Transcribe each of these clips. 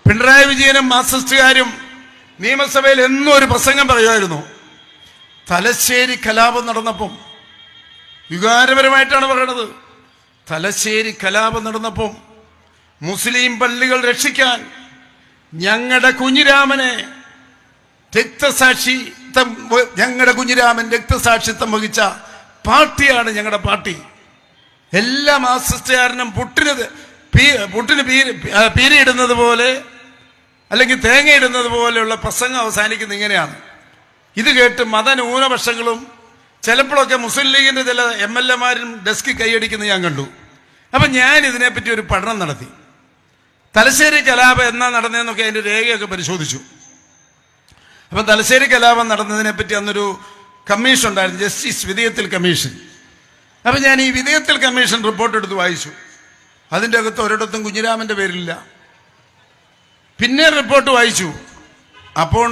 പിണറായി വിജയനും മാർക്സിസ്റ്റുകാരും നിയമസഭയിൽ എന്നും ഒരു പ്രസംഗം പറയുമായിരുന്നു. തലശ്ശേരി കലാപം നടന്നപ്പം വികാരപരമായിട്ടാണ് പറയണത്. തലശ്ശേരി കലാപം നടന്നപ്പം മുസ്ലിം പള്ളികൾ രക്ഷിക്കാൻ ഞങ്ങളുടെ കുഞ്ഞിരാമനെ ഞങ്ങളുടെ കുഞ്ഞിരാമൻ രക്തസാക്ഷിത്വം വഹിച്ച പാർട്ടിയാണ് ഞങ്ങളുടെ പാർട്ടി. എല്ലാ മാർക്സിസ്റ്റുകാരനും പുട്ടിന് പീരിയിടുന്നത് പോലെ അല്ലെങ്കിൽ തേങ്ങയിടുന്നത് പോലെയുള്ള പ്രസംഗം അവസാനിക്കുന്നത് ഇങ്ങനെയാണ്. ഇത് കേട്ട് മതന്യൂനപക്ഷങ്ങളും ചിലപ്പോഴൊക്കെ മുസ്ലിം ലീഗിന്റെ ചില MLA-മാരും ഡെസ്കിൽ കൈയടിക്കുന്നത് ഞാൻ കണ്ടു. അപ്പം ഞാൻ ഇതിനെപ്പറ്റി ഒരു പഠനം നടത്തി. തലശ്ശേരി കലാപം എന്നാ നടന്നതെന്നൊക്കെ അതിൻ്റെ രേഖയൊക്കെ പരിശോധിച്ചു. അപ്പം തലശ്ശേരി കലാപം നടന്നതിനെപ്പറ്റി അന്നൊരു കമ്മീഷൻ ഉണ്ടായിരുന്നു, ജസ്റ്റിസ് വിധേയത്തിൽ കമ്മീഷൻ. അപ്പം ഞാൻ ഈ വിധേയത്തിൽ കമ്മീഷൻ റിപ്പോർട്ട് എടുത്ത് വായിച്ചു. അതിൻ്റെ അകത്ത് ഒരിടത്തും കുഞ്ഞിരാമൻ്റെ പേരില്ല. പിന്നെ റിപ്പോർട്ട് വായിച്ചു. അപ്പോൾ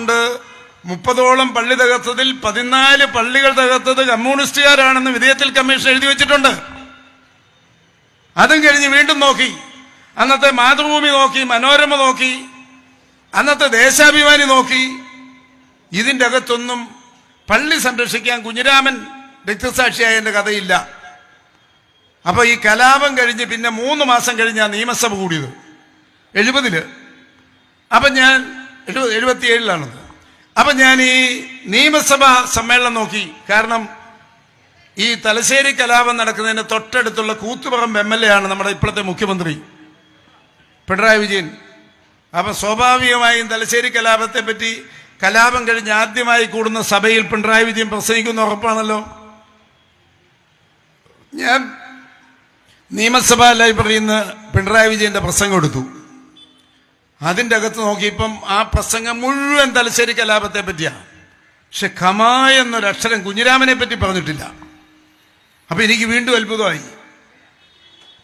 30ഓളം പള്ളി തകർത്തതിൽ 14 പള്ളികൾ തകർത്തത് കമ്മ്യൂണിസ്റ്റുകാരാണെന്ന് വിധേയത്തിൽ കമ്മീഷൻ എഴുതി വെച്ചിട്ടുണ്ട്. അതും കഴിഞ്ഞ് വീണ്ടും നോക്കി. അന്നത്തെ മാതൃഭൂമി നോക്കി, മനോരമ നോക്കി, അന്നത്തെ ദേശാഭിമാനി നോക്കി. ഇതിൻ്റെ അകത്തൊന്നും പള്ളി സംരക്ഷിക്കാൻ കുഞ്ഞിരാമൻ രക്തസാക്ഷിയായതിൻ്റെ കഥയില്ല. അപ്പൊ ഈ കലാപം കഴിഞ്ഞ് പിന്നെ 3 മാസം കഴിഞ്ഞാണ് നിയമസഭ കൂടിയത്, 70. അപ്പൊ ഞാൻ 77-ലാണത്. അപ്പൊ ഞാൻ ഈ നിയമസഭാ സമ്മേളനം നോക്കി. കാരണം ഈ തലശ്ശേരി കലാപം നടക്കുന്നതിന് തൊട്ടടുത്തുള്ള കൂത്തുപറമ്പ് MLA ആണ് നമ്മുടെ ഇപ്പോഴത്തെ മുഖ്യമന്ത്രി പിണറായി വിജയൻ. അപ്പൊ സ്വാഭാവികമായും തലശ്ശേരി കലാപത്തെ പറ്റി കലാപം കഴിഞ്ഞ് ആദ്യമായി കൂടുന്ന സഭയിൽ പിണറായി വിജയൻ പ്രസംഗിക്കുന്ന ഉറപ്പാണല്ലോ. ഞാൻ നിയമസഭാ ലൈബ്രറിയിൽ നിന്ന് പിണറായി വിജയന്റെ പ്രസംഗം എടുത്തു. അതിൻ്റെ അകത്ത് നോക്കിയപ്പം ആ പ്രസംഗം മുഴുവൻ തലശ്ശേരി കലാപത്തെ പറ്റിയാണ്. പക്ഷെ ഖമാ എന്നൊരക്ഷരം കുഞ്ഞിരാമനെ പറ്റി പറഞ്ഞിട്ടില്ല. അപ്പൊ എനിക്ക് വീണ്ടും അത്ഭുതമായി.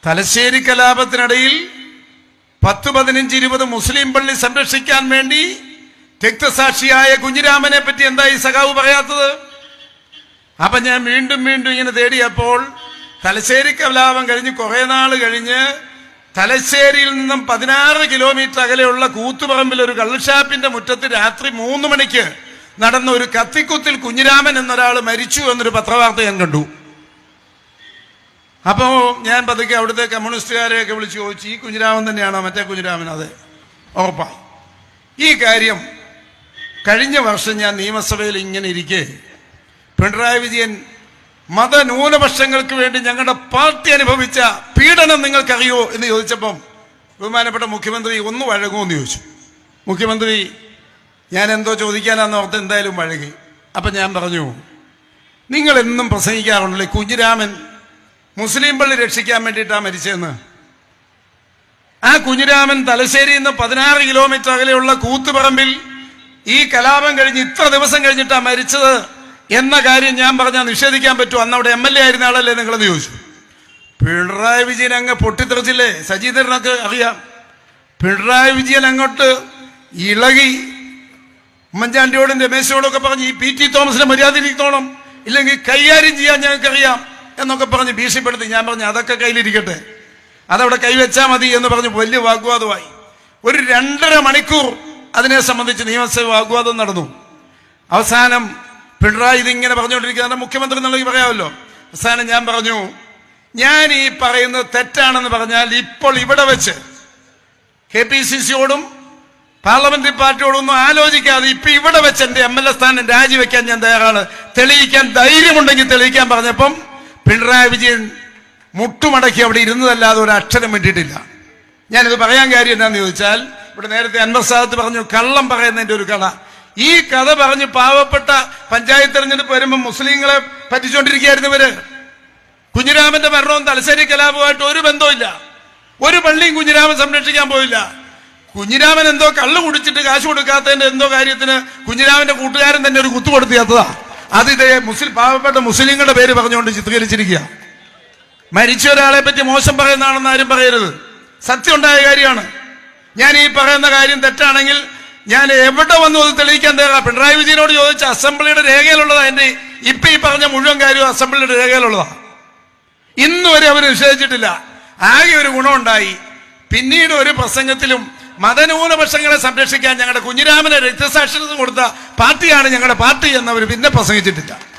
തലശ്ശേരി കലാപത്തിനിടയിൽ 10, 15, 20 മുസ്ലിം പള്ളി സംരക്ഷിക്കാൻ വേണ്ടി രക്തസാക്ഷിയായ കുഞ്ഞിരാമനെ പറ്റി എന്താ ഈ സഖാവ് പറയാത്തത്? അപ്പൊ ഞാൻ വീണ്ടും ഇങ്ങനെ തേടിയപ്പോൾ തലശ്ശേരി കലാപം കഴിഞ്ഞ് കുറെ നാൾ കഴിഞ്ഞ് തലശ്ശേരിയിൽ നിന്നും 16 കിലോമീറ്റർ അകലെയുള്ള കൂത്തുപറമ്പിൽ ഒരു കള്ളുഷാപ്പിന്റെ മുറ്റത്ത് രാത്രി 3 മണിക്ക് നടന്ന ഒരു കത്തിക്കുത്തിൽ കുഞ്ഞിരാമൻ എന്നൊരാൾ മരിച്ചു എന്നൊരു പത്രവാർത്ത ഞാൻ കണ്ടു. അപ്പോ ഞാൻ പതുക്കെ അവിടുത്തെ കമ്മ്യൂണിസ്റ്റുകാരെയൊക്കെ വിളിച്ചു ചോദിച്ചു, ഈ കുഞ്ഞിരാമൻ തന്നെയാണോ? മറ്റേ കുഞ്ഞിരാമൻ? അതെ, ഉറപ്പായി. ഈ കാര്യം കഴിഞ്ഞ വർഷം ഞാൻ നിയമസഭയിൽ ഇങ്ങനെ ഇരിക്കെ പിണറായി വിജയൻ മതന്യൂനപക്ഷങ്ങൾക്ക് വേണ്ടി ഞങ്ങളുടെ പാർട്ടി അനുഭവിച്ച പീഡനം നിങ്ങൾക്കറിയോ എന്ന് ചോദിച്ചപ്പം ബഹുമാനപ്പെട്ട മുഖ്യമന്ത്രി ഒന്ന് വഴങ്ങുമോ എന്ന് ചോദിച്ചു. മുഖ്യമന്ത്രി ഞാൻ എന്തോ ചോദിക്കാനാന്ന് ഓർത്ത് എന്തായാലും വഴങ്ങി. അപ്പം ഞാൻ പറഞ്ഞു, നിങ്ങൾ എന്നും പ്രസംഗിക്കാറുണ്ടല്ലേ കുഞ്ഞിരാമൻ മുസ്ലിം പള്ളി രക്ഷിക്കാൻ വേണ്ടിയിട്ടാണ് മരിച്ചതെന്ന്. ആ കുഞ്ഞിരാമൻ തലശ്ശേരിയിൽ നിന്ന് 16 കിലോമീറ്റർ അകലെയുള്ള കൂത്തുപറമ്പിൽ ഈ കലാപം കഴിഞ്ഞ് ഇത്ര ദിവസം കഴിഞ്ഞിട്ടാണ് മരിച്ചത് എന്ന കാര്യം ഞാൻ പറഞ്ഞാൽ നിഷേധിക്കാൻ പറ്റുമോ? അന്ന് അവിടെ MLA ആയിരുന്ന ആളല്ലേ നിങ്ങളെന്ന് ചോദിച്ചു. പിണറായി വിജയൻ അങ്ങ് പൊട്ടിത്തെറിച്ചില്ലേ? സജീന്ദ്രനൊക്കെ അറിയാം. പിണറായി വിജയൻ അങ്ങോട്ട് ഇളകി ഉമ്മൻചാണ്ടിയോടും രമേശോടൊക്കെ പറഞ്ഞ് ഈ PT തോമസിനെ മര്യാദയിരിക്കത്തോളം, ഇല്ലെങ്കിൽ കൈകാര്യം ചെയ്യാൻ ഞങ്ങൾക്കറിയാം എന്നൊക്കെ പറഞ്ഞ് ഭീഷണിപ്പെടുത്തി. ഞാൻ പറഞ്ഞു അതൊക്കെ കയ്യിലിരിക്കട്ടെ, അതവിടെ കൈവച്ചാൽ മതി എന്ന് പറഞ്ഞ് വലിയ വാഗ്വാദമായി. ഒരു 2.5 മണിക്കൂർ അതിനെ സംബന്ധിച്ച് നിയമസഭ വാഗ്വാദം നടന്നു. അവസാനം പിണറായി ഇതിങ്ങനെ പറഞ്ഞുകൊണ്ടിരിക്കുന്ന മുഖ്യമന്ത്രി എന്നുള്ളത് പറയാമല്ലോ. അവസാനം ഞാൻ പറഞ്ഞു, ഞാൻ ഈ പറയുന്നത് തെറ്റാണെന്ന് പറഞ്ഞാൽ ഇപ്പോൾ ഇവിടെ വെച്ച് KPCC-യോടും പാർലമെന്ററി പാർട്ടിയോടും ഒന്നും ആലോചിക്കാതെ ഇപ്പൊ ഇവിടെ വെച്ച് എന്റെ MLA സ്ഥാനം രാജിവെക്കാൻ ഞാൻ തയ്യാറാണ്, തെളിയിക്കാൻ ധൈര്യമുണ്ടെങ്കിൽ തെളിയിക്കാൻ പറഞ്ഞപ്പം പിണറായി വിജയൻ മുട്ടുമടക്കി അവിടെ ഇരുന്നതല്ലാതെ ഒരു അക്ഷരം വിട്ടിട്ടില്ല. ഞാനിത് പറയാൻ കാര്യം എന്താണെന്ന് ചോദിച്ചാൽ, ഇവിടെ നേരത്തെ അൻവർ സാദത്ത് പറഞ്ഞു കള്ളം പറയുന്നതിന്റെ ഒരു കഥ. ഈ കഥ പറഞ്ഞ് പാവപ്പെട്ട പഞ്ചായത്ത് തെരഞ്ഞെടുപ്പ് വരുമ്പോൾ മുസ്ലിങ്ങളെ പറ്റിച്ചോണ്ടിരിക്കുകയായിരുന്നു ഇവര്. കുഞ്ഞിരാമന്റെ മരണവും തലശ്ശേരി കലാപവുമായിട്ട് ഒരു ബന്ധമില്ല. ഒരു പള്ളിയും കുഞ്ഞിരാമൻ സംരക്ഷിക്കാൻ പോയില്ല. കുഞ്ഞിരാമൻ എന്തോ കള്ളു കുടിച്ചിട്ട് കാശ് കൊടുക്കാത്തതിന്റെ എന്തോ കാര്യത്തിന് കുഞ്ഞിരാമന്റെ കൂട്ടുകാരൻ തന്നെ ഒരു കുത്തു കൊടുത്തിയാത്തതാ. അത് ഇതേ പാവപ്പെട്ട മുസ്ലിങ്ങളുടെ പേര് പറഞ്ഞുകൊണ്ട് ചിത്രീകരിച്ചിരിക്കുക. മരിച്ച ഒരാളെ പറ്റി മോശം പറയുന്നതാണെന്ന് ആരും പറയരുത്, സത്യം ഉണ്ടായ കാര്യമാണ്. ഞാൻ ഈ പറയുന്ന കാര്യം തെറ്റാണെങ്കിൽ ഞാൻ എവിടെ വന്നു അത് തെളിയിക്കാൻ തയ്യാറാണ്. പിണറായി വിജയനോട് ചോദിച്ച അസംബ്ലിയുടെ രേഖയിലുള്ളതാ. എന്റെ ഇപ്പൊ ഈ പറഞ്ഞ മുഴുവൻ കാര്യവും അസംബ്ലിയുടെ രേഖയിലുള്ളതാ. ഇന്നുവരെ അവർ നിഷേധിച്ചിട്ടില്ല. ആകെ ഒരു ഗുണമുണ്ടായി, പിന്നീട് ഒരു പ്രസംഗത്തിലും മതന്യൂനപക്ഷങ്ങളെ സംരക്ഷിക്കാൻ ഞങ്ങളുടെ കുഞ്ഞിരാമനെ രക്തസാക്ഷിത്വം കൊടുത്ത പാർട്ടിയാണ് ഞങ്ങളുടെ പാർട്ടി എന്നവർ പിന്നെ പ്രസംഗിച്ചിട്ടില്ല.